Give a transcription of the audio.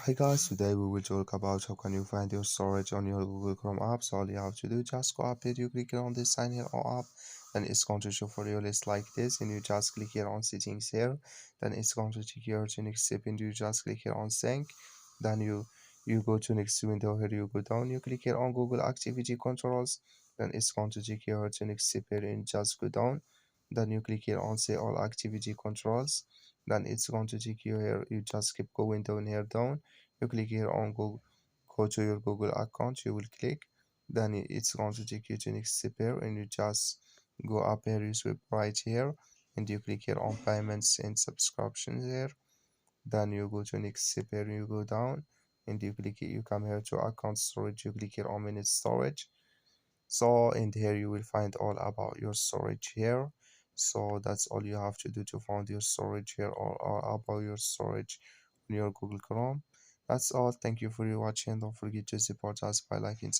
Hi guys, today we will talk about how can you find your storage on your Google Chrome app. So all you have to do, just go up here, you click here on this sign here or app, then it's going to show for your list like this, and you just click here on settings here, then it's going to take you to next step, and you just click here on sync, then you go to next window here, you go down, you click here on Google Activity Controls, then it's going to take you to next step here, and just go down, then you click here on say all activity controls, then it's going to take you here, you just keep going down here down, you click here on Google, go to your Google account, you will click, then it's going to take you to next step here, and you just go up here, you swipe right here, and you click here on payments and subscriptions here, then you go to next step here, you go down, and you click it, you come here to account storage, you click here on minute storage. So in here you will find all about your storage here. So that's all you have to do to find your storage here, or all about your storage on your Google Chrome. That's all. Thank you for your watching. Don't forget to support us by liking.